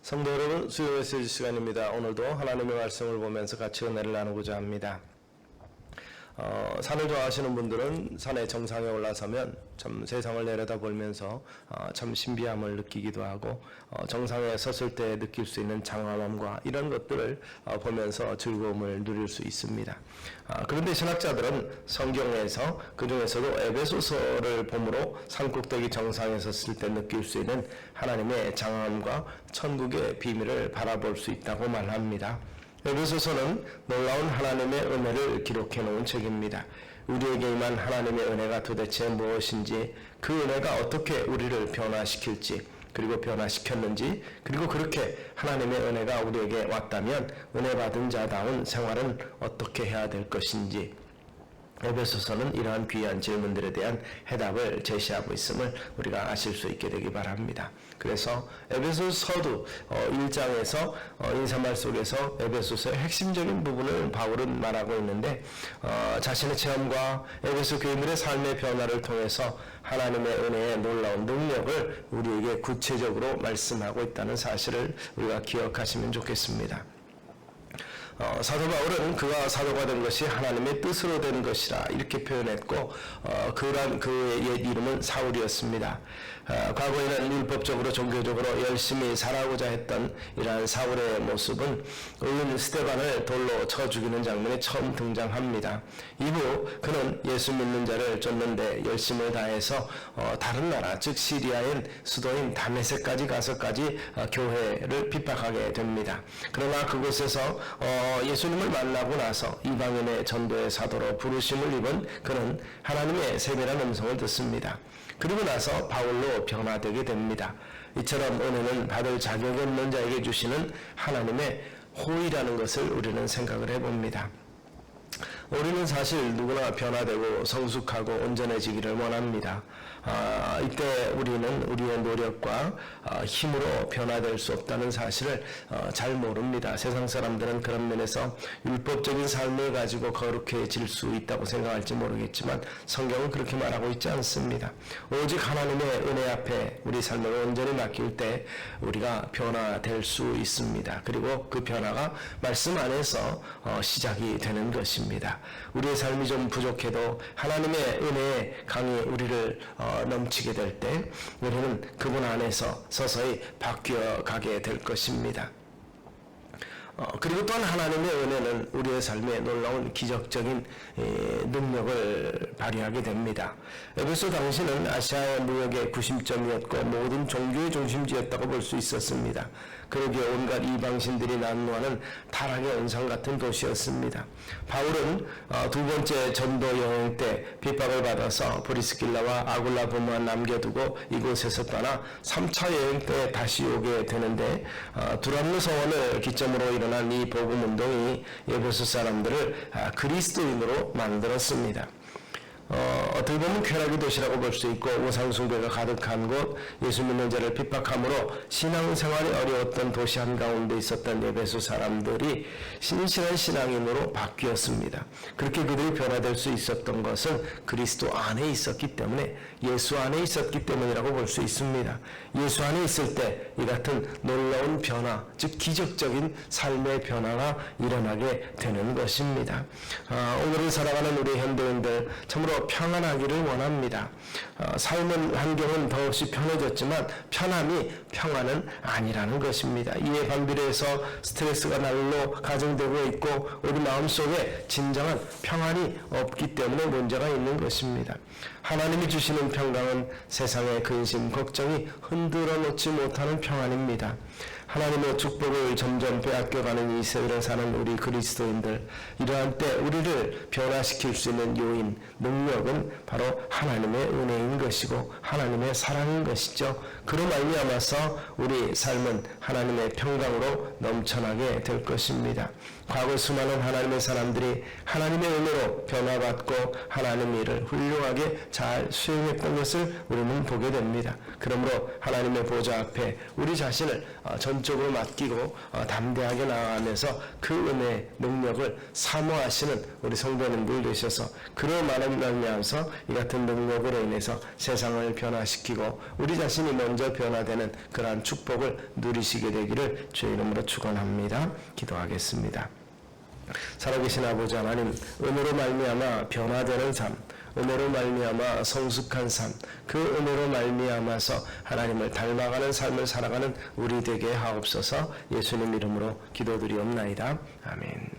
성도 여러분, 수요 메시지 시간입니다. 오늘도 하나님의 말씀을 보면서 같이 은혜를 나누고자 합니다. 산을 좋아하시는 분들은 산의 정상에 올라서면 참 세상을 내려다보면서 참 신비함을 느끼기도 하고 정상에 섰을 때 느낄 수 있는 장엄함과 이런 것들을 보면서 즐거움을 누릴 수 있습니다. 그런데 신학자들은 성경에서 그 중에서도 에베소서를 보므로 산꼭대기 정상에 섰을 때 느낄 수 있는 하나님의 장엄함과 천국의 비밀을 바라볼 수 있다고 말합니다. 에베소서는 놀라운 하나님의 은혜를 기록해 놓은 책입니다. 우리에게 임한 하나님의 은혜가 도대체 무엇인지, 그 은혜가 어떻게 우리를 변화시킬지, 그리고 변화시켰는지, 그리고 그렇게 하나님의 은혜가 우리에게 왔다면 은혜 받은 자다운 생활은 어떻게 해야 될 것인지, 에베소서는 이러한 귀한 질문들에 대한 해답을 제시하고 있음을 우리가 아실 수 있게 되기 바랍니다. 그래서 에베소서도 1장에서 인사말 속에서 에베소서의 핵심적인 부분을 바울은 말하고 있는데, 자신의 체험과 에베소 교인들의 삶의 변화를 통해서 하나님의 은혜의 놀라운 능력을 우리에게 구체적으로 말씀하고 있다는 사실을 우리가 기억하시면 좋겠습니다. 사도 바울은 그가 사도가 된 것이 하나님의 뜻으로 된 것이라 이렇게 표현했고, 그의 옛 이름은 사울이었습니다. 과거에는 율법적으로 종교적으로 열심히 살아오고자 했던 이러한 사울의 모습은 의인 스데반을 돌로 쳐 죽이는 장면이 처음 등장합니다. 이후 그는 예수 믿는 자를 쫓는데 열심을 다해서 다른 나라, 즉 시리아인 수도인 다메섹까지 가서까지 교회를 핍박하게 됩니다. 그러나 그곳에서 예수님을 만나고 나서 이방인의 전도의 사도로 부르심을 입은 그는 하나님의 세밀한 음성을 듣습니다. 그리고 나서 바울로 변화되게 됩니다. 이처럼 은혜는 받을 자격이 없는 자에게 주시는 하나님의 호의라는 것을 우리는 생각을 해봅니다. 우리는 사실 누구나 변화되고 성숙하고 온전해지기를 원합니다. 이때 우리는 우리의 노력과 힘으로 변화될 수 없다는 사실을 잘 모릅니다. 세상 사람들은 그런 면에서 율법적인 삶을 가지고 거룩해질 수 있다고 생각할지 모르겠지만 성경은 그렇게 말하고 있지 않습니다. 오직 하나님의 은혜 앞에 우리 삶을 온전히 맡길 때 우리가 변화될 수 있습니다. 그리고 그 변화가 말씀 안에서 시작이 되는 것입니다. 우리의 삶이 좀 부족해도 하나님의 은혜의 강이 우리를 넘치게 될 때 우리는 그분 안에서 서서히 바뀌어 가게 될 것입니다. 그리고 또한 하나님의 은혜는 우리의 삶에 놀라운 기적적인 능력을 발휘하게 됩니다. 에베소 당시는 아시아의 무역의 구심점이었고 모든 종교의 중심지였다고 볼 수 있었습니다. 그러기에 온갖 이방신들이 난무하는 타락의 온상 같은 도시였습니다. 바울은 두 번째 전도 여행 때 핍박을 받아서 브리스길라와 아굴라 부모만 남겨두고 이곳에서 떠나 3차 여행 때 다시 오게 되는데, 두람노 서원을 기점으로 일어난 이 복음운동이 에베소 사람들을 그리스도인으로 만들었습니다. 어떻게 보면 쾌락의 도시라고 볼 수 있고 우상숭배가 가득한 곳, 예수 믿는 자를 핍박함으로 신앙생활이 어려웠던 도시 한가운데 있었던 에베소 사람들이 신실한 신앙인으로 바뀌었습니다. 그렇게 그들이 변화될 수 있었던 것은 그리스도 안에 있었기 때문에, 예수 안에 있었기 때문이라고 볼 수 있습니다. 예수 안에 있을 때 이 같은 놀라운 변화, 즉 기적적인 삶의 변화가 일어나게 되는 것입니다. 오늘을 살아가는 우리 현대인들 참으로 평안하기를 원합니다. 삶은 환경은 더없이 편해졌지만 편함이 평안은 아니라는 것입니다. 이에 반비례해서 스트레스가 날로 가중되고 있고 우리 마음속에 진정한 평안이 없기 때문에 문제가 있는 것입니다. 하나님이 주시는 평강은 세상의 근심, 걱정이 흔들어 놓지 못하는 평안입니다. 하나님의 축복을 점점 빼앗겨가는 이 세대를 사는 우리 그리스도인들, 이러한 때 우리를 변화시킬 수 있는 요인, 능력은 바로 하나님의 은혜인 것이고 하나님의 사랑인 것이죠. 그로 말미암아서 우리 삶은 하나님의 평강으로 넘쳐나게 될 것입니다. 과거 수많은 하나님의 사람들이 하나님의 은혜로 변화받고 하나님의 일을 훌륭하게 잘 수행했던 것을 우리는 보게 됩니다. 그러므로 하나님의 보좌 앞에 우리 자신을 전적으로 맡기고 담대하게 나아가면서 그 은혜의 능력을 사모하시는 우리 성도님들 되셔서 그로 말미암아서 이 같은 능력으로 인해서 세상을 변화시키고 우리 자신이 먼저 변화되는 그러한 축복을 누리시게 되기를 주의 이름으로 축원합니다. 기도하겠습니다. 살아계신 아버지 하나님, 은혜로 말미암아 변화되는 삶, 은혜로 말미암아 성숙한 삶, 그 은혜로 말미암아서 하나님을 닮아가는 삶을 살아가는 우리 되게 하옵소서. 예수님 이름으로 기도드리옵나이다. 아멘.